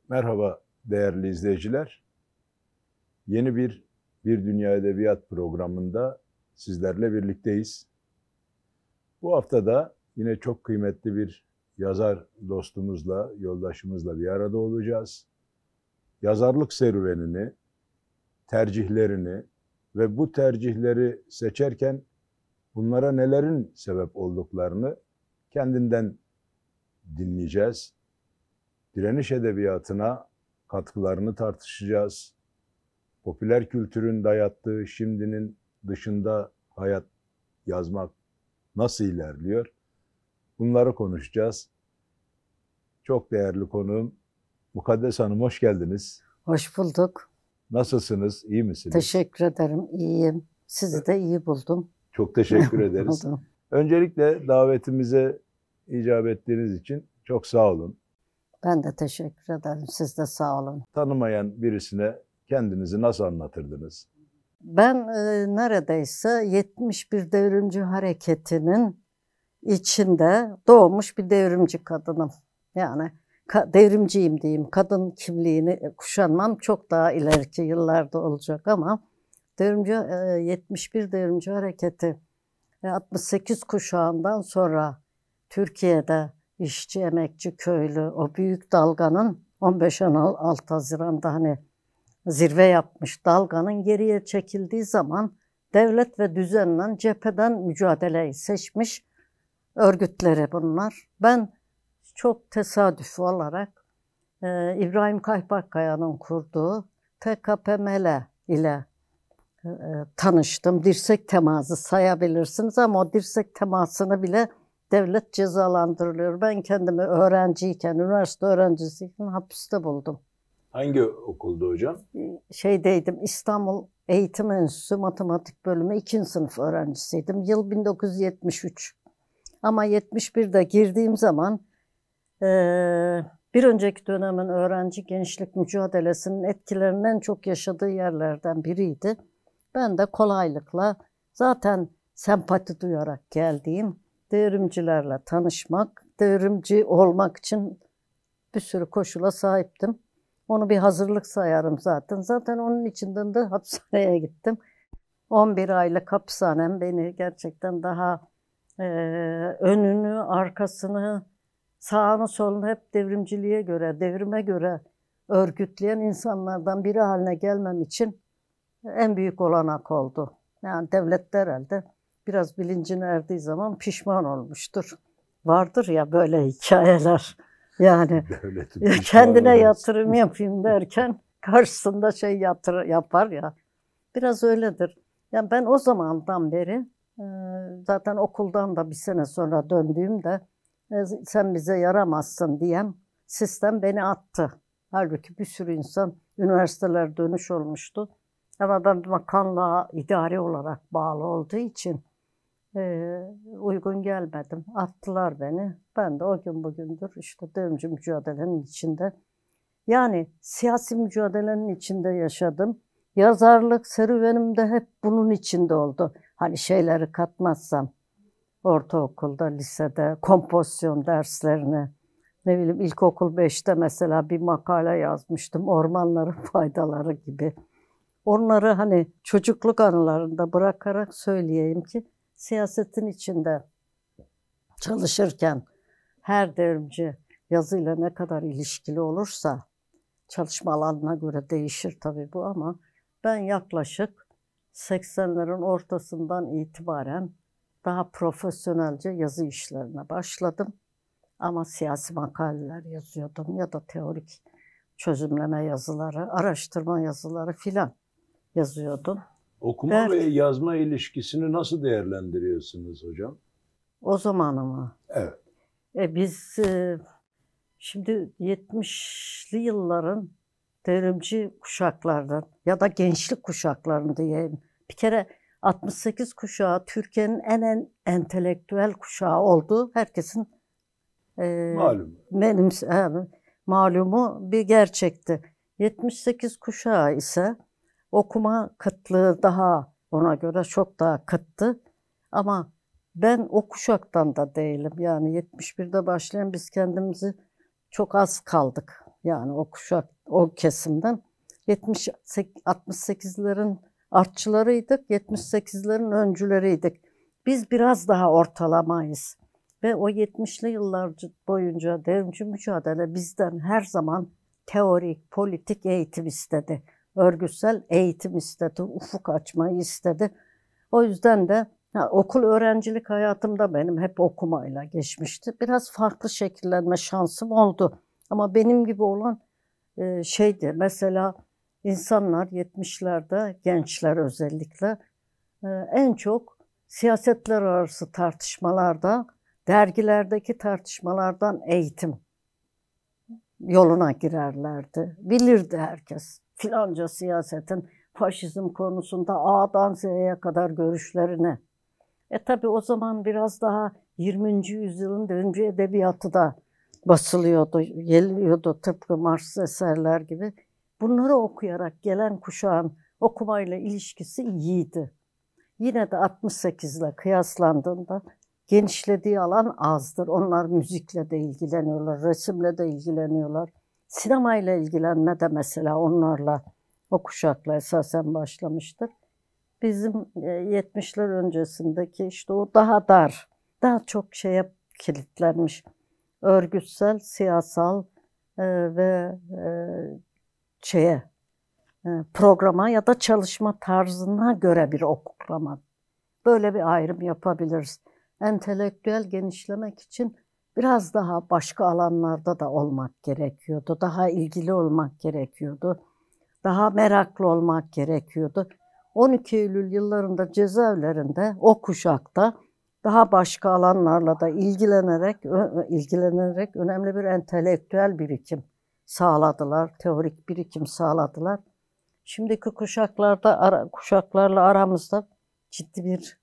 Merhaba değerli izleyiciler. Yeni Bir Dünya Edebiyat programında sizlerle birlikteyiz. Bu hafta da yine çok kıymetli bir yazar dostumuzla, yoldaşımızla bir arada olacağız. Yazarlık serüvenini, tercihlerini ve bu tercihleri seçerken bunlara nelerin sebep olduklarını kendinden dinleyeceğiz. Direniş edebiyatına katkılarını tartışacağız. Popüler kültürün dayattığı şimdinin dışında hayat yazmak nasıl ilerliyor? Bunları konuşacağız. Çok değerli konuğum Mukaddes Hanım, hoş geldiniz. Hoş bulduk. Nasılsınız? İyi misiniz? Teşekkür ederim. İyiyim. Sizi de iyi buldum. Çok teşekkür ederiz. Öncelikle davetimize icap ettiğiniz için çok sağ olun. Ben de teşekkür ederim. Siz de sağ olun. Tanımayan birisine kendinizi nasıl anlatırdınız? Ben neredeyse 71 devrimci hareketinin içinde doğmuş bir devrimci kadınım. Yani devrimciyim diyeyim. Kadın kimliğini kuşanmam çok daha ileriki yıllarda olacak ama 71 devrimci hareketi 68 kuşağından sonra Türkiye'de işçi, emekçi, köylü o büyük dalganın 15-16 Haziran'da hani zirve yapmış dalganın geriye çekildiği zaman devlet ve düzenle cepheden mücadeleyi seçmiş örgütleri bunlar. Ben çok tesadüfi olarak İbrahim Kaypakkaya'nın kurduğu TKPML ile tanıştım. Dirsek teması sayabilirsiniz ama o dirsek temasını bile devlet cezalandırılıyor. Ben kendimi öğrenciyken, üniversite öğrencisiyken hapiste buldum. Hangi okulda hocam? Şeydeydim, İstanbul Eğitim Enstitüsü Matematik Bölümü 2. sınıf öğrencisiydim. Yıl 1973. Ama 71'de girdiğim zaman bir önceki dönemin öğrenci gençlik mücadelesinin etkilerinin en çok yaşadığı yerlerden biriydi. Ben de kolaylıkla zaten sempati duyarak geldiğim devrimcilerle tanışmak, devrimci olmak için bir sürü koşula sahiptim. Onu bir hazırlık sayarım zaten. Zaten onun içinden de hapishaneye gittim. 11 aylık hapishanem beni gerçekten daha önünü, arkasını, sağını solunu hep devrimciliğe göre, devrime göre örgütleyen insanlardan biri haline gelmem için en büyük olanak oldu. Yani devlet de herhalde biraz bilincine erdiği zaman pişman olmuştur. Vardır ya böyle hikayeler. Yani kendine yatırım yapayım derken karşısında yapar ya. Biraz öyledir. Yani ben o zamandan beri zaten okuldan da bir sene sonra döndüğümde sen bize yaramazsın diyen sistem beni attı. Halbuki bir sürü insan üniversiteler dönüş olmuştu. Ama ben bakanlığa idari olarak bağlı olduğu için uygun gelmedim. Attılar beni. Ben de o gün bugündür işte devrimci mücadelenin içinde. Yani siyasi mücadelenin içinde yaşadım. Yazarlık serüvenim de hep bunun içinde oldu. Hani şeyleri katmazsam ortaokulda, lisede, kompozisyon derslerini, ne bileyim ilkokul 5'te mesela bir makale yazmıştım. Ormanların faydaları gibi. Onları hani çocukluk anılarında bırakarak söyleyeyim ki siyasetin içinde çalışırken her devrimci yazıyla ne kadar ilişkili olursa çalışma alanına göre değişir tabii bu ama ben yaklaşık 80'lerin ortasından itibaren daha profesyonelce yazı işlerine başladım. Ama siyasi makaleler yazıyordum ya da teorik çözümleme yazıları, araştırma yazıları filan yazıyordum. Okuma ve yazma ilişkisini nasıl değerlendiriyorsunuz hocam? O zaman ama. Evet. Biz şimdi 70'li yılların devrimci kuşaklardan ya da gençlik kuşaklarını diyeyim. Bir kere 68 kuşağı Türkiye'nin en entelektüel kuşağı olduğu herkesin malumu bir gerçekti. 78 kuşağı ise okuma kıtlığı daha ona göre çok daha kıttı. Ama ben o kuşaktan da değilim. Yani 71'de başlayan biz kendimizi çok az kaldık. Yani o kuşak, o kesimden 68'lerin artçılarıydık, 78'lerin öncüleriydik. Biz biraz daha ortalamayız. Ve o 70'li yıllar boyunca devrimci mücadele bizden her zaman teorik, politik eğitim istedi. Örgütsel eğitim istedi, ufuk açmayı istedi. O yüzden de okul öğrencilik hayatımda benim hep okumayla geçmişti. Biraz farklı şekillenme şansım oldu. Ama benim gibi olan şeydi, mesela insanlar 70'lerde, gençler özellikle en çok siyasetler arası tartışmalarda, dergilerdeki tartışmalardan eğitim yoluna girerlerdi. Bilirdi herkes filanca siyasetin faşizm konusunda A'dan Z'ye kadar görüşlerini. Tabii o zaman biraz daha 20. yüzyılın devrimci edebiyatı da basılıyordu, geliyordu tıpkı Marx eserler gibi. Bunları okuyarak gelen kuşağın okumayla ilişkisi iyiydi. Yine de 68 ile kıyaslandığında genişlediği alan azdır. Onlar müzikle de ilgileniyorlar, resimle de ilgileniyorlar. Sinemayla ilgilenme de mesela onlarla, o kuşakla esasen başlamıştır. Bizim 70'ler öncesindeki işte o daha dar, daha çok şeye kilitlenmiş. Örgütsel, siyasal ve programa ya da çalışma tarzına göre bir okuma. Böyle bir ayrım yapabiliriz. Entelektüel genişlemek için biraz daha başka alanlarda da olmak gerekiyordu. Daha ilgili olmak gerekiyordu. Daha meraklı olmak gerekiyordu. 12 Eylül yıllarında cezaevlerinde o kuşakta daha başka alanlarla da ilgilenerek önemli bir entelektüel birikim sağladılar, teorik birikim sağladılar. Şimdiki kuşaklarla aramızda ciddi bir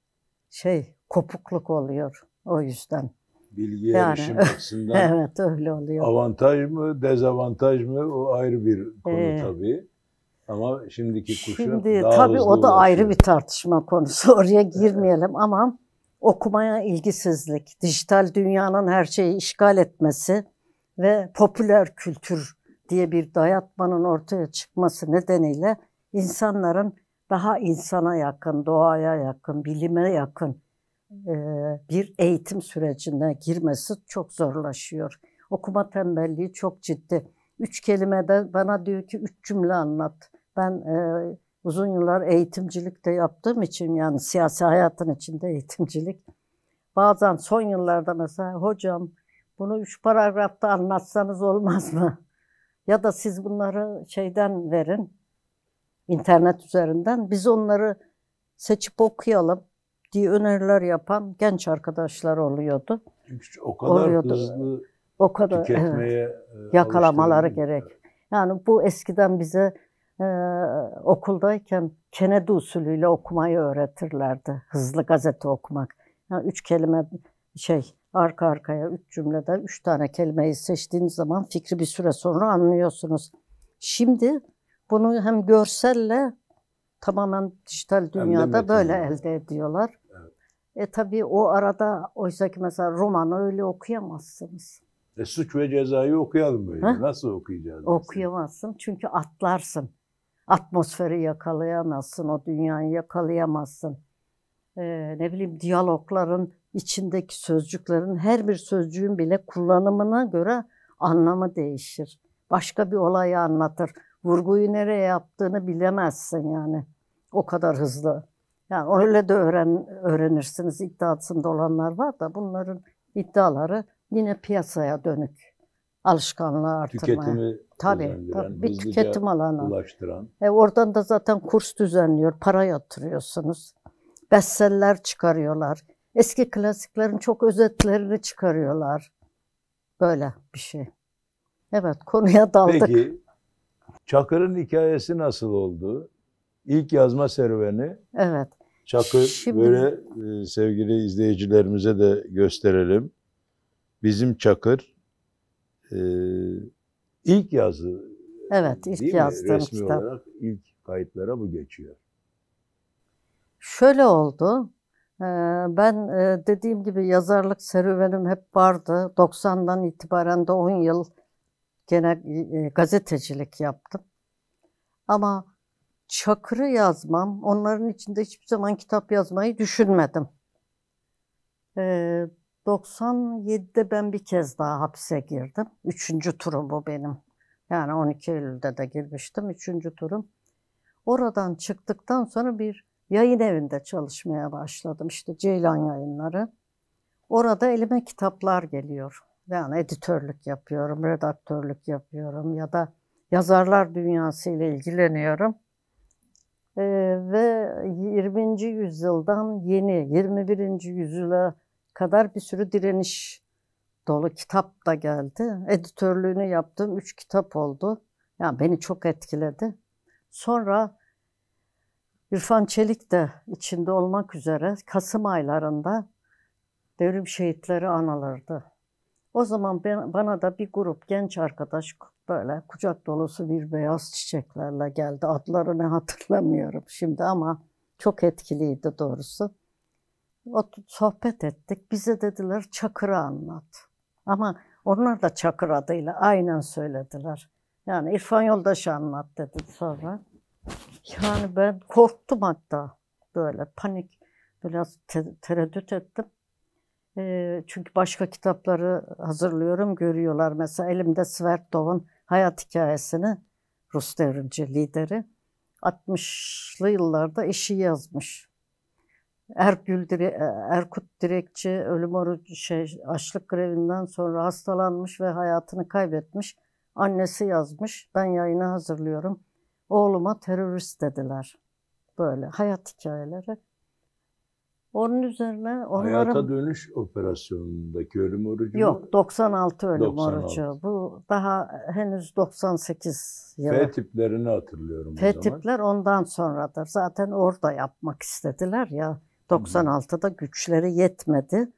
kopukluk oluyor o yüzden. Bilgi erişim açısından evet öyle oluyor. Avantaj mı, dezavantaj mı o ayrı bir konu tabii. Ama şimdiki kuşak daha tabii hızlı o da ayrı ulaşıyor. bir tartışma konusu. Oraya girmeyelim ama okumaya ilgisizlik, dijital dünyanın her şeyi işgal etmesi ve popüler kültür diye bir dayatmanın ortaya çıkması nedeniyle insanların daha insana yakın, doğaya yakın, bilime yakın bir eğitim sürecine girmesi çok zorlaşıyor. Okuma tembelliği çok ciddi. 3 kelimede bana diyor ki 3 cümle anlat. Ben uzun yıllar eğitimcilik de yaptığım için, yani siyasi hayatın içinde eğitimcilik. Bazen son yıllarda mesela hocam bunu 3 paragrafta anlatsanız olmaz mı? Ya da siz bunları şeyden verin, internet üzerinden. Biz onları seçip okuyalım diye öneriler yapan genç arkadaşlar oluyordu. Çünkü o kadar hızlı o kadar, tüketmeye yakalamaları gerek. Yani bu eskiden bize okuldayken Kennedy usulüyle okumayı öğretirlerdi. Hızlı gazete okumak. Yani 3 kelime arka arkaya 3 cümlede 3 tane kelimeyi seçtiğiniz zaman fikri bir süre sonra anlıyorsunuz. Şimdi bunu hem görselle tamamen dijital dünyada böyle elde ediyorlar. Evet. Tabii o arada oysa ki mesela romanı öyle okuyamazsınız. Suç ve Ceza'yı okuyalım böyle. Ha? Nasıl okuyacağız? Okuyamazsın çünkü atlarsın. Atmosferi yakalayamazsın, o dünyayı yakalayamazsın. Ne bileyim diyalogların içindeki sözcüklerin her bir sözcüğün bile kullanımına göre anlamı değişir. Başka bir olayı anlatır. Vurguyu nereye yaptığını bilemezsin yani. O kadar hızlı. Yani öyle de öğrenirsiniz iddiasında olanlar var da bunların iddiaları yine piyasaya dönük. Alışkanlığı artırmaya. Tüketimi tabii bir tüketim alanı. Ulaştıran. Oradan da zaten kurs düzenliyor, para yatırıyorsunuz. Bestseller çıkarıyorlar. Eski klasiklerin çok özetlerini çıkarıyorlar. Böyle bir şey. Evet, konuya daldık. Peki, Çakır'ın hikayesi nasıl oldu? İlk yazma serüveni. Evet. Çakır, böyle sevgili izleyicilerimize de gösterelim. Bizim Çakır ilk yazı. Evet, ilk yazdığım resmi kitap. olarak ilk kayıtlara bu geçiyor. Şöyle oldu. Ben dediğim gibi yazarlık serüvenim hep vardı. 90'dan itibaren de 10 yıl Gene gazetecilik yaptım. Ama Çakır'ı yazmam, onların içinde hiçbir zaman kitap yazmayı düşünmedim. 97'de ben bir kez daha hapse girdim. 3. turum bu benim. Yani 12 Eylül'de de girmiştim. 3. turum. Oradan çıktıktan sonra bir yayın evinde çalışmaya başladım. İşte Ceylan Yayınları. Orada elime kitaplar geliyor. Yani editörlük yapıyorum, redaktörlük yapıyorum ya da yazarlar dünyası ile ilgileniyorum. Ve 20. yüzyıldan yeni 21. yüzyıla kadar bir sürü direniş dolu kitap da geldi. Editörlüğünü yaptığım 3 kitap oldu. Yani beni çok etkiledi. Sonra İrfan Çelik de içinde olmak üzere Kasım aylarında devrim şehitleri anılırdı. O zaman bana da bir grup genç arkadaş böyle kucak dolusu bir beyaz çiçeklerle geldi. Adlarını hatırlamıyorum şimdi ama çok etkiliydi doğrusu. Sohbet ettik. Bize dediler Çakır'ı anlat. Ama onlar da Çakır adıyla aynen söylediler. Yani İrfan Yoldaş'ı anlat dedi sonra. Yani ben korktum hatta. Böyle panik, biraz tereddüt ettim. Çünkü başka kitapları hazırlıyorum, görüyorlar. Mesela elimde Svertov'un hayat hikayesini, Rus devrimci lideri, 60'lı yıllarda eşi yazmış. Erkut Direkçi ölüm orucu açlık grevinden sonra hastalanmış ve hayatını kaybetmiş. Annesi yazmış. Ben yayını hazırlıyorum. Oğluma terörist dediler. Böyle hayat hikayeleri. Onun üzerine onların... Hayata Dönüş operasyonundaki ölüm orucu mu? Yok, 96 ölüm 96. orucu. Bu daha henüz 98 yılı. F tiplerini hatırlıyorum o zaman. F tipler ondan sonradır. Zaten orada yapmak istediler ya. 96'da güçleri yetmedi.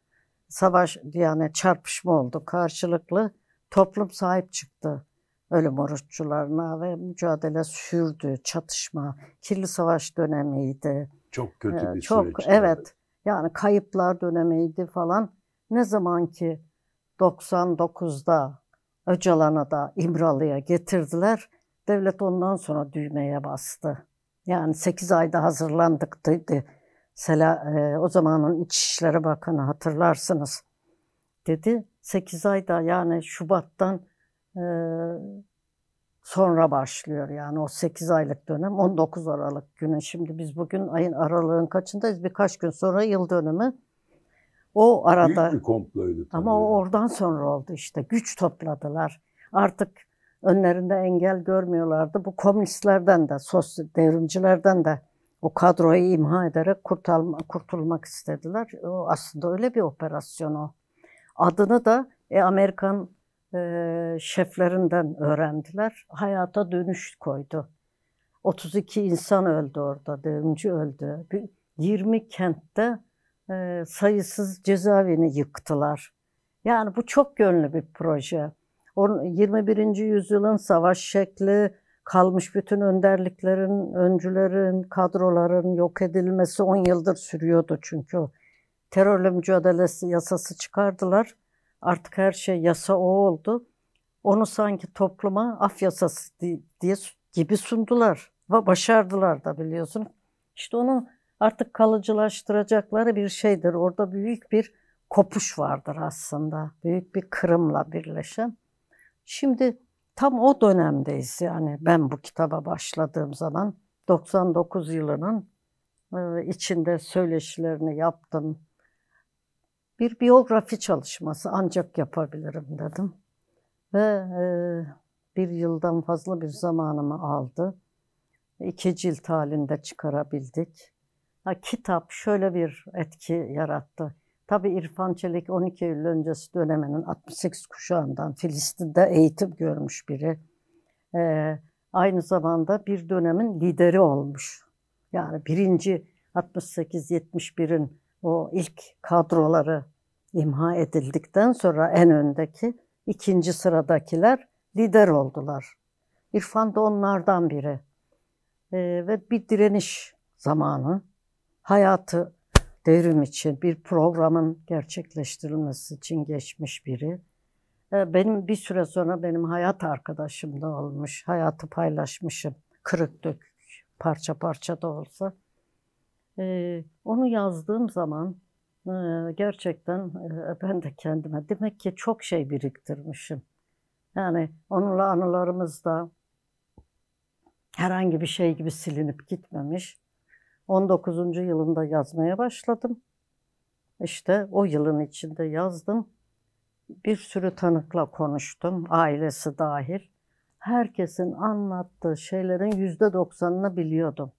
Savaş yani çarpışma oldu karşılıklı. Toplum sahip çıktı ölüm oruççularına ve mücadele sürdü. Çatışma, kirli savaş dönemiydi. Çok kötü bir çok, süreçti. Evet. Yani kayıplar dönemiydi falan. Ne zaman ki 99'da Öcalan'ı da İmralı'ya getirdiler, devlet ondan sonra düğmeye bastı. Yani 8 ayda hazırlandık dedi. O zamanın İçişleri Bakanı hatırlarsınız. Dedi 8 ayda yani Şubat'tan sonra başlıyor yani o 8 aylık dönem 19 Aralık günü. Şimdi biz bugün ayın aralığın kaçındayız? Birkaç gün sonra yıl dönümü. O arada büyük bir komploydu tabii. Ama o oradan sonra oldu işte. Güç topladılar. Artık önlerinde engel görmüyorlardı. Bu komünistlerden de, devrimcilerden de o kadroyu imha ederek kurtulmak istediler. O aslında öyle bir operasyon o. Adını da Amerikan şeflerinden öğrendiler. Hayata Dönüş koydu. 32 insan öldü orada, devrimci öldü. 20 kentte sayısız cezaevini yıktılar. Yani bu çok yönlü bir proje. 21. yüzyılın savaş şekli, kalmış bütün önderliklerin, öncülerin, kadroların yok edilmesi 10 yıldır sürüyordu çünkü o. Terörle mücadelesi yasası çıkardılar. Artık her şey yasa o oldu. Onu sanki topluma af yasası diye gibi sundular. Ve başardılar da biliyorsun. İşte onu artık kalıcılaştıracakları bir şeydir. Orada büyük bir kopuş vardır aslında. Büyük bir kırımla birleşen. Şimdi tam o dönemdeyiz yani ben bu kitaba başladığım zaman 99 yılının içinde söyleşilerini yaptım. Bir biyografi çalışması ancak yapabilirim dedim. Ve bir yıldan fazla bir zamanımı aldı. 2 cilt halinde çıkarabildik. Kitap şöyle bir etki yarattı. Tabii İrfan Çelik 12 Eylül öncesi döneminin 68 kuşağından Filistin'de eğitim görmüş biri. Aynı zamanda bir dönemin lideri olmuş. Yani birinci 68-71'in o ilk kadroları imha edildikten sonra en öndeki ikinci sıradakiler lider oldular. İrfan da onlardan biri. Ve bir direniş zamanı, hayatı devrim için bir programın gerçekleştirilmesi için geçmiş biri. Benim bir süre sonra benim hayat arkadaşım da olmuş. Hayatı paylaşmışım. Kırık dökük, parça parça da olsa. Onu yazdığım zaman gerçekten ben de kendime demek ki çok şey biriktirmişim. Yani onunla anılarımızda herhangi bir şey gibi silinip gitmemiş. 19. yılında yazmaya başladım. İşte o yılın içinde yazdım. Bir sürü tanıkla konuştum, ailesi dahil. Herkesin anlattığı şeylerin %90'ını biliyordum.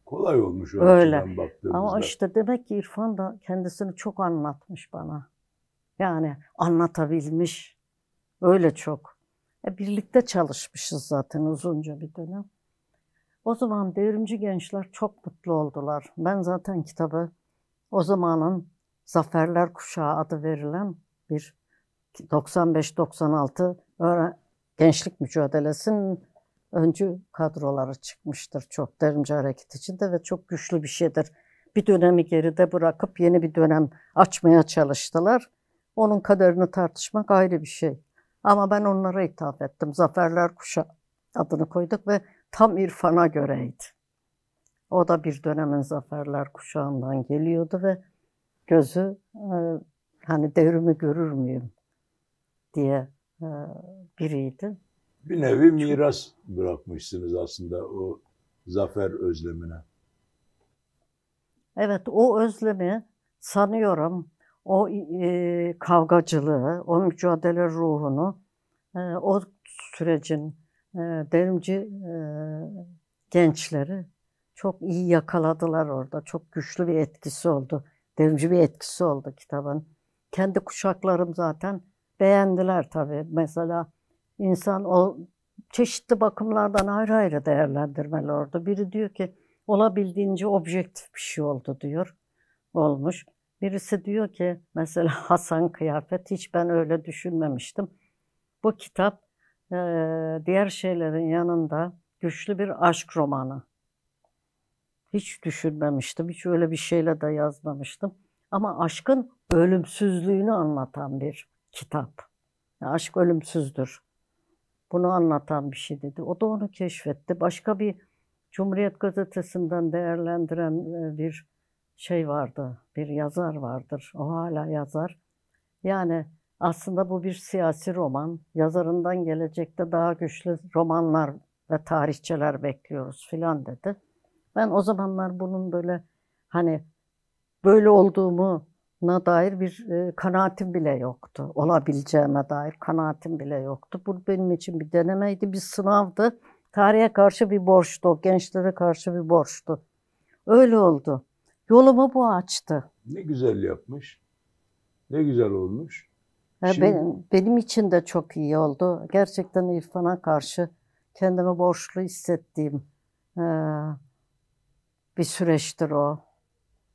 Kolay olmuş o Öyle. açıdan baktığımızda. Ama işte demek ki İrfan da kendisini çok anlatmış bana. Yani anlatabilmiş. Öyle çok. Birlikte çalışmışız zaten uzunca bir dönem. O zaman devrimci gençler çok mutlu oldular. Ben zaten kitabı o zamanın Zaferler Kuşağı adı verilen bir 95-96 gençlik mücadelesinin öncü kadroları çıkmıştır çok devrimci hareket içinde ve çok güçlü bir şeydir. Bir dönemi geride bırakıp yeni bir dönem açmaya çalıştılar. Onun kaderini tartışmak ayrı bir şey. Ama ben onlara hitap ettim. Zaferler Kuşağı adını koyduk ve tam İrfan'a göreydi. O da bir dönemin Zaferler Kuşağı'ndan geliyordu ve gözü hani devrimi görür müyüm diye biriydi. Bir nevi miras bırakmışsınız aslında o zafer özlemine. Evet, o özlemi sanıyorum, o kavgacılığı, o mücadele ruhunu, o sürecin devrimci gençleri çok iyi yakaladılar orada. Çok güçlü bir etkisi oldu. Devrimci bir etkisi oldu kitabın. Kendi kuşaklarım zaten beğendiler tabii. Mesela insan o çeşitli bakımlardan ayrı ayrı değerlendirmeli orada. Biri diyor ki olabildiğince objektif bir şey oldu diyor. Olmuş. Birisi diyor ki mesela Hasan Kıyafet, hiç ben öyle düşünmemiştim. Bu kitap diğer şeylerin yanında güçlü bir aşk romanı. Hiç düşünmemiştim. Hiç öyle bir şeyle de yazmamıştım. Ama aşkın ölümsüzlüğünü anlatan bir kitap. Aşk ölümsüzdür. Bunu anlatan bir şey dedi. O da onu keşfetti. Başka bir Cumhuriyet Gazetesi'nden değerlendiren bir şey vardı. Bir yazar vardır. O hala yazar. Yani aslında bu bir siyasi roman. Yazarından gelecekte daha güçlü romanlar ve tarihçeler bekliyoruz filan dedi. Ben o zamanlar bunun böyle hani böyle olduğuma dair bir kanaatim bile yoktu. Olabileceğime dair kanaatim bile yoktu. Bu benim için bir denemeydi, bir sınavdı. Tarihe karşı bir borçtu, gençlere karşı bir borçtu. Öyle oldu. Yolumu bu açtı. Ne güzel yapmış. Ne güzel olmuş. Şimdi... Benim için de çok iyi oldu. Gerçekten İrfan'a karşı kendimi borçlu hissettiğim bir süreçtir o.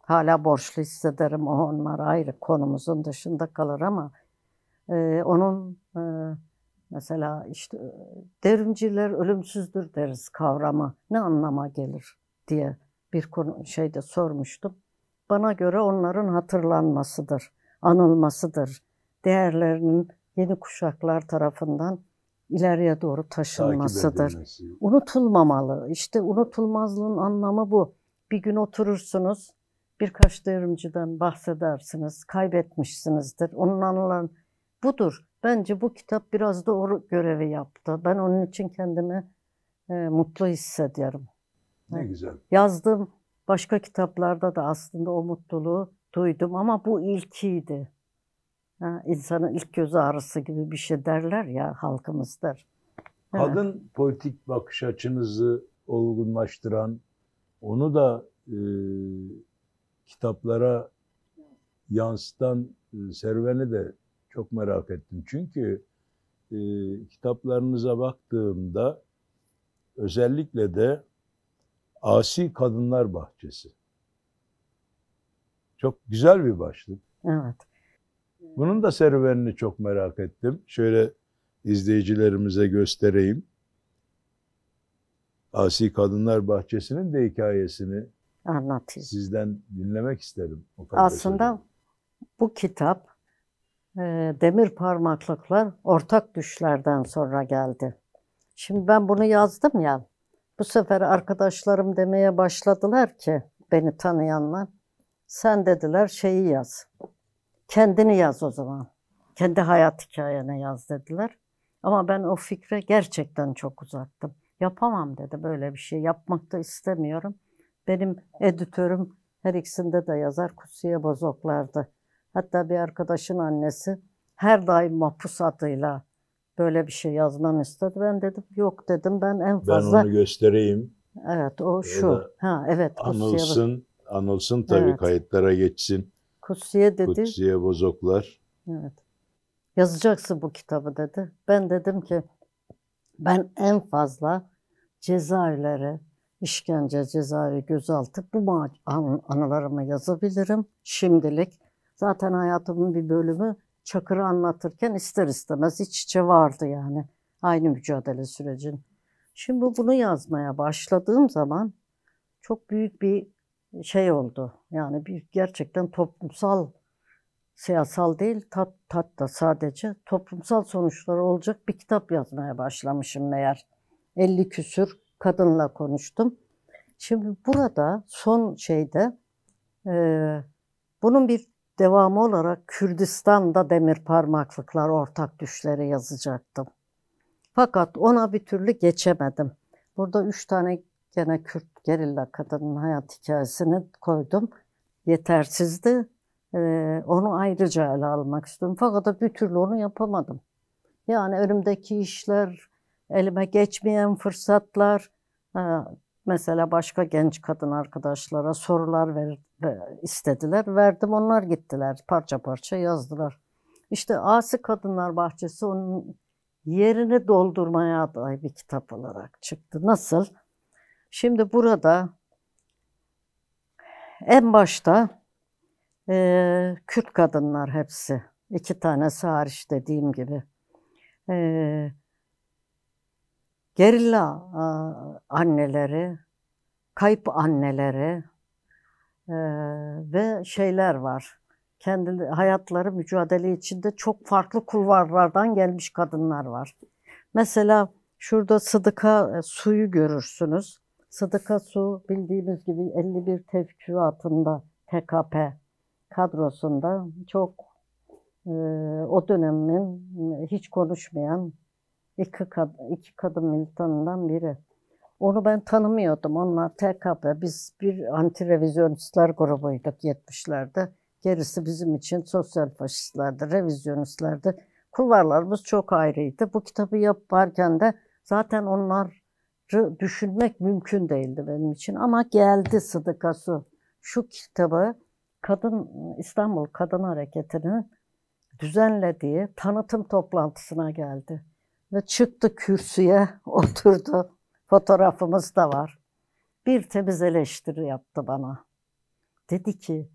Hala borçlu hissederim. Onlar ayrı, konumuzun dışında kalır ama onun mesela işte devrimciler ölümsüzdür deriz kavramı ne anlama gelir diye bir konu şeyde sormuştum. Bana göre onların hatırlanmasıdır, anılmasıdır. Değerlerinin yeni kuşaklar tarafından ileriye doğru taşınmasıdır. Unutulmamalı. İşte unutulmazlığın anlamı bu. Bir gün oturursunuz, birkaç devrimciden bahsedersiniz, kaybetmişsinizdir. Onun anıları budur. Bence bu kitap biraz da o görevi yaptı. Ben onun için kendimi mutlu hissediyorum. Ne güzel. Yazdığım başka kitaplarda da aslında o mutluluğu duydum ama bu ilkiydi. İnsanın ilk göz ağrısı gibi bir şey derler ya, halkımız der. Kadın politik bakış açınızı olgunlaştıran, onu da kitaplara yansıtan serüveni de çok merak ettim. Çünkü kitaplarınıza baktığımda özellikle de Asi Kadınlar Bahçesi. Çok güzel bir başlık. Evet. Bunun da serüvenini çok merak ettim. Şöyle izleyicilerimize göstereyim. Asi Kadınlar Bahçesi'nin de hikayesini anlatayım. Sizden dinlemek isterim. Aslında bu kitap Demir parmaklıklar ortak düşlerden sonra geldi. Şimdi ben bunu yazdım ya. Bu sefer arkadaşlarım demeye başladılar ki beni tanıyanlar. Sen dediler şeyi yaz. Kendini yaz o zaman. Kendi hayat hikayene yaz dediler. Ama ben o fikre gerçekten çok uzaktım. Yapamam dedi böyle bir şey. Yapmak da istemiyorum. Benim editörüm her ikisinde de yazar. Kutsiye Bozoklar'dı. Hatta bir arkadaşın annesi her daim Mapus adıyla böyle bir şey yazmamı istedi. Ben dedim yok dedim. Ben en Ben fazla onu göstereyim. evet o O şu. da Ha evet Kutsiye anılsın tabii, Evet. kayıtlara geçsin. Kutsiye dedi. Kutsiye Bozoklar. Evet. Yazacaksın bu kitabı dedi. Ben dedim ki ben en fazla cezaevleri, işkence, cezaevi, gözaltı bu anılarımı yazabilirim şimdilik. Zaten hayatımın bir bölümü Çakır'ı anlatırken ister istemez iç içe vardı yani. Aynı mücadele sürecin. Şimdi bunu yazmaya başladığım zaman çok büyük bir şey oldu. Yani bir gerçekten toplumsal, siyasal değil, tat da sadece toplumsal sonuçları olacak bir kitap yazmaya başlamışım meğer. 50 küsür kadınla konuştum. Şimdi burada son şeyde e, bunun bir devamı olarak Kürdistan'da demir parmaklıklar ortak düşleri yazacaktım. Fakat ona bir türlü geçemedim. Burada 3 tane gene Kürt gerilla kadının hayat hikayesini koydum. Yetersizdi. Onu ayrıca ele almak istiyorum. Fakat bir türlü onu yapamadım. Yani önümdeki işler, elime geçmeyen fırsatlar, mesela başka genç kadın arkadaşlara sorular istediler. Verdim, onlar gittiler. Parça parça yazdılar. İşte Asi Kadınlar Bahçesi onun yerini doldurmaya aday bir kitap olarak çıktı. Nasıl? Şimdi burada en başta Kürt kadınlar hepsi. 2 tanesi hariç dediğim gibi. Gerilla anneleri, kayıp anneleri ve şeyler var. Kendi hayatları mücadele içinde çok farklı kulvarlardan gelmiş kadınlar var. Mesela şurada Sıdıka Su'yu görürsünüz. Sıdıka Su bildiğimiz gibi 51 tevküatında TKP kadrosunda çok o dönemin hiç konuşmayan iki kadın militanından biri. Onu ben tanımıyordum. Onlar TKP. Biz bir anti-revizyonistler grubuyduk 70'lerde. Gerisi bizim için sosyal faşistlerdi, revizyonistlerdi. Kulvarlarımız çok ayrıydı. Bu kitabı yaparken de zaten onları düşünmek mümkün değildi benim için. Ama geldi Sıdıka Su. Şu kitabı İstanbul Kadın Hareketi'nin düzenlediği tanıtım toplantısına geldi. Ve çıktı kürsüye, oturdu. Fotoğrafımız da var. Bir temiz eleştiri yaptı bana. Dedi ki,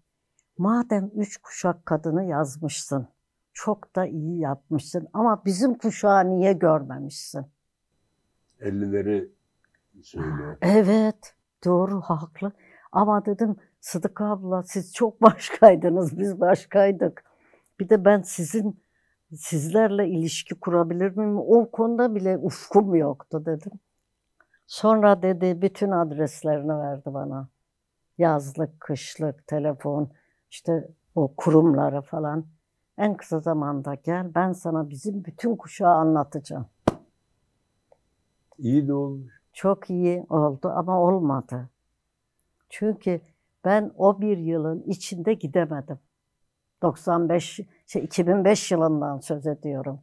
madem 3 kuşak kadını yazmışsın, çok da iyi yapmışsın ama bizim kuşağı niye görmemişsin? 50'leri söylüyor. Evet, doğru, haklı. Ama dedim, Sıdıka abla siz çok başkaydınız, biz başkaydık. Bir de ben sizlerle ilişki kurabilir miyim? O konuda bile ufkum yoktu dedim. Sonra dedi bütün adreslerini verdi bana. Yazlık, kışlık, telefon, işte o kurumları falan. En kısa zamanda gel ben sana bizim bütün kuşağı anlatacağım. İyi de olmuş. Çok iyi oldu ama olmadı. Çünkü ben o bir yılın içinde gidemedim. 2005 yılından söz ediyorum.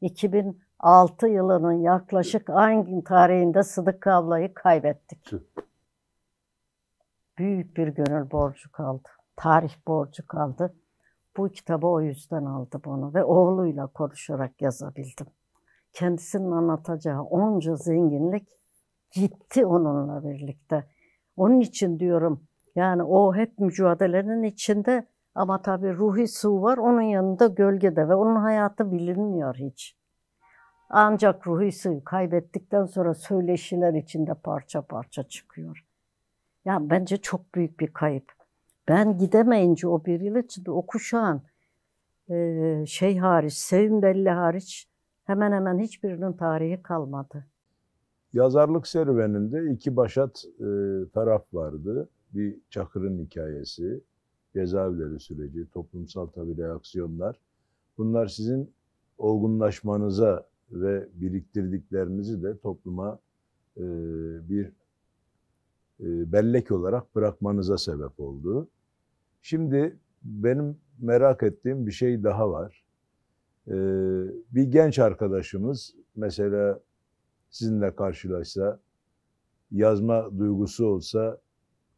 2006 yılının yaklaşık aynı tarihinde Sıdıka ablayı kaybettik. Büyük bir gönül borcu kaldı. Tarih borcu kaldı. Bu kitabı o yüzden aldım onu ve oğluyla konuşarak yazabildim. Kendisinin anlatacağı onca zenginlik gitti onunla birlikte. Onun için diyorum yani o hep mücadelenin içinde ama tabii ruhi su var onun yanında gölgede ve onun hayatı bilinmiyor hiç. Ancak ruhi suyu kaybettikten sonra söyleşiler içinde parça parça çıkıyor. Ya bence çok büyük bir kayıp. Ben gidemeyince o bir yıl içinde o kuşağın şey hariç, Sevim Belli hariç hemen hemen hiçbirinin tarihi kalmadı. Yazarlık serüveninde iki başat taraf vardı. Bir Çakır'ın hikayesi, cezaevleri süreci, toplumsal tabii reaksiyonlar. Bunlar sizin olgunlaşmanıza ve biriktirdiklerinizi de topluma bir bellek olarak bırakmanıza sebep oldu. Şimdi benim merak ettiğim bir şey daha var. Bir genç arkadaşımız mesela sizinle karşılaşsa, yazma duygusu olsa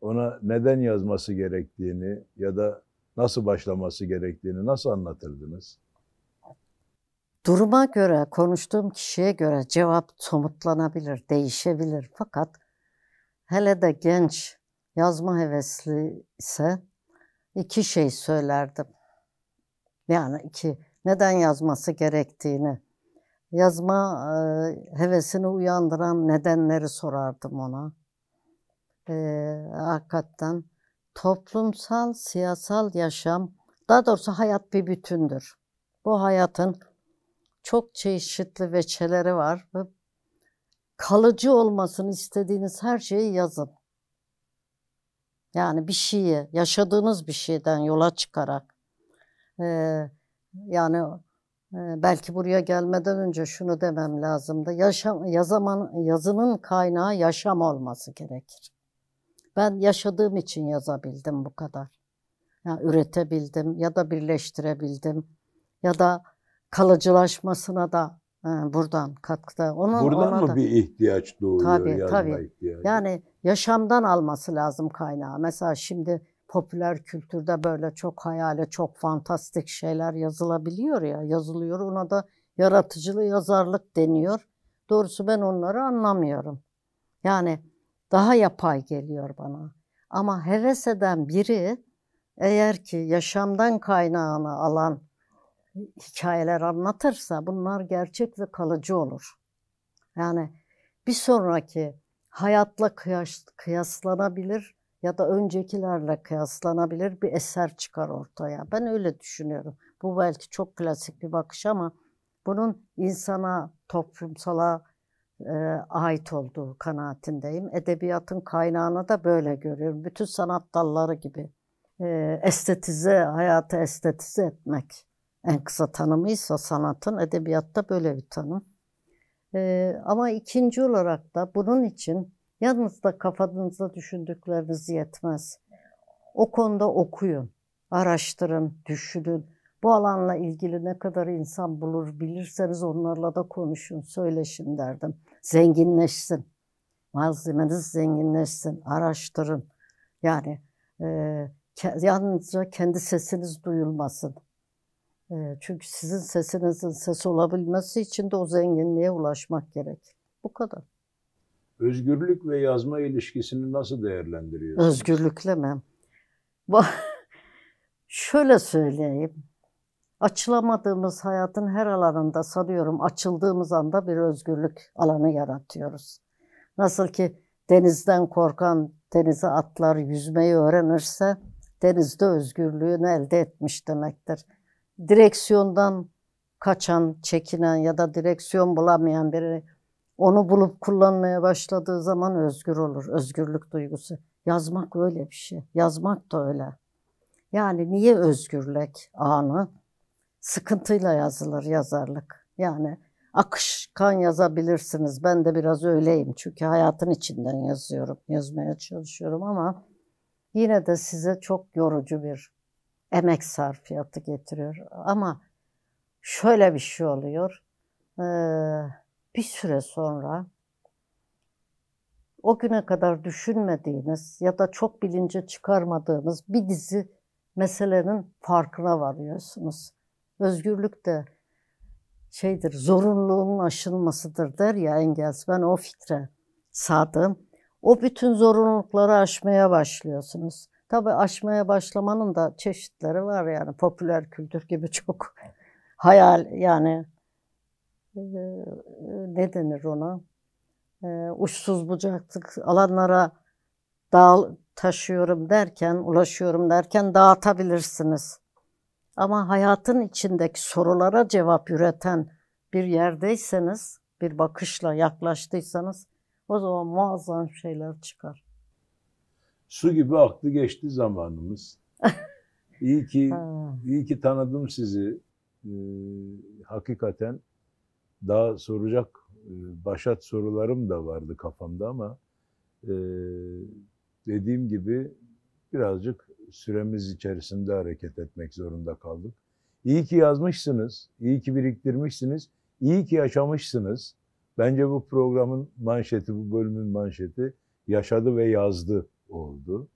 ona neden yazması gerektiğini ya da nasıl başlaması gerektiğini nasıl anlatırdınız? Duruma göre, konuştuğum kişiye göre cevap somutlanabilir, değişebilir. Fakat hele de genç, yazma hevesli ise iki şey söylerdim. Yani neden yazması gerektiğini, yazma hevesini uyandıran nedenleri sorardım ona. Hakikaten toplumsal, siyasal yaşam, daha doğrusu hayat bir bütündür. Bu hayatın çok çeşitli veçeleri var ve kalıcı olmasını istediğiniz her şeyi yazın. Yani bir şeyi, yaşadığınız bir şeyden yola çıkarak, yani belki buraya gelmeden önce şunu demem lazımdı. Yazının kaynağı yaşam olması gerekir. Ben yaşadığım için yazabildim bu kadar. Yani üretebildim ya da birleştirebildim ya da kalıcılaşmasına da buradan katkıda. Buradan mı bir ihtiyaç doğuyor, yazma ihtiyacı? Yani yaşamdan alması lazım kaynağı. Mesela şimdi popüler kültürde böyle çok hayali, çok fantastik şeyler yazılabiliyor ya, yazılıyor. Ona da yaratıcılı yazarlık deniyor. Doğrusu ben onları anlamıyorum. Yani daha yapay geliyor bana. Ama heves eden biri eğer ki yaşamdan kaynağını alan hikayeler anlatırsa bunlar gerçek ve kalıcı olur. Yani bir sonraki hayatla kıyaslanabilir ya da öncekilerle kıyaslanabilir bir eser çıkar ortaya. Ben öyle düşünüyorum. Bu belki çok klasik bir bakış ama bunun insana, toplumsala ait olduğu kanaatindeyim. Edebiyatın kaynağını da böyle görüyorum. Bütün sanat dalları gibi. Hayatı estetize etmek en kısa tanımıysa sanatın, edebiyatta böyle bir tanım. Ama ikinci olarak da bunun için yalnız da kafanızda düşündükleriniz yetmez. O konuda okuyun, araştırın, düşünün. Bu alanla ilgili ne kadar insan bulur bilirseniz onlarla da konuşun, söyleşin derdim. Zenginleşsin, malzemeniz zenginleşsin, araştırın. Yani yalnızca kendi sesiniz duyulmasın. Çünkü sizin sesinizin ses olabilmesi için de o zenginliğe ulaşmak gerek. Bu kadar. Özgürlük ve yazma ilişkisini nasıl değerlendiriyorsunuz? Özgürlükle mi? Şöyle söyleyeyim. Açılamadığımız hayatın her alanında sanıyorum açıldığımız anda bir özgürlük alanı yaratıyoruz. Nasıl ki denizden korkan denize atlar, yüzmeyi öğrenirse denizde özgürlüğünü elde etmiş demektir. Direksiyondan kaçan, çekinen ya da direksiyon bulamayan biri onu bulup kullanmaya başladığı zaman özgür olur. Özgürlük duygusu. Yazmak öyle bir şey. Yazmak da öyle. Yani niye özgürlük anı? Sıkıntıyla yazılır yazarlık. Yani akışkan yazabilirsiniz. Ben de biraz öyleyim. Çünkü hayatın içinden yazıyorum. Yazmaya çalışıyorum ama yine de size çok yorucu bir emek sarfiyatı getiriyor. Ama şöyle bir şey oluyor. Bir süre sonra o güne kadar düşünmediğiniz ya da çok bilince çıkarmadığınız bir dizi meselenin farkına varıyorsunuz. Özgürlük de zorunluluğun aşılmasıdır der ya Engels. Ben o fikre sadığım. O bütün zorunlulukları aşmaya başlıyorsunuz. Tabii aşmaya başlamanın da çeşitleri var yani popüler kültür gibi çok hayal yani ne denir ona? Uçsuz bucaklık alanlara ulaşıyorum derken dağıtabilirsiniz. Ama hayatın içindeki sorulara cevap üreten bir yerdeyseniz, bir bakışla yaklaştıysanız o zaman muazzam şeyler çıkar. Su gibi aktı geçti zamanımız. İyi ki, Ha. iyi ki tanıdım sizi. Hakikaten daha soracak başat sorularım da vardı kafamda ama dediğim gibi birazcık süremiz içerisinde hareket etmek zorunda kaldık. İyi ki yazmışsınız, iyi ki biriktirmişsiniz, iyi ki yaşamışsınız. Bence bu programın manşeti, bu bölümün manşeti yaşadı ve yazdı oldu.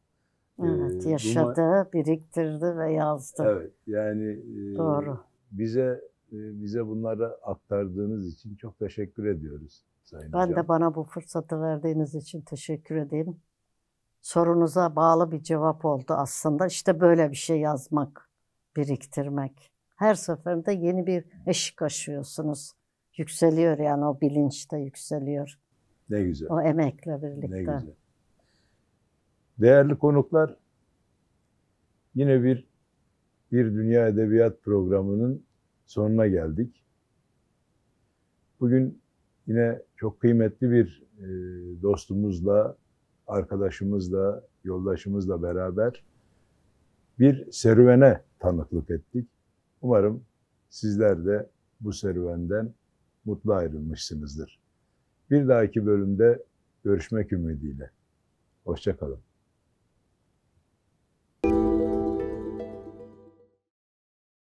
Evet, yaşadı, biriktirdi ve yazdı. Evet, yani Doğru. bize bunları aktardığınız için çok teşekkür ediyoruz Sayın Ben Hocam. de bana bu fırsatı verdiğiniz için teşekkür edeyim. Sorunuza bağlı bir cevap oldu aslında. İşte böyle bir şey yazmak, biriktirmek. Her seferinde yeni bir eşik aşıyorsunuz. Yükseliyor yani o bilinç de yükseliyor. Ne güzel. O emekle birlikte. Ne güzel. Değerli konuklar, yine bir Dünya Edebiyat programının sonuna geldik. Bugün yine çok kıymetli bir dostumuzla, arkadaşımızla, yoldaşımızla beraber bir serüvene tanıklık ettik. Umarım sizler de bu serüvenden mutlu ayrılmışsınızdır. Bir dahaki bölümde görüşmek ümidiyle. Hoşça kalın.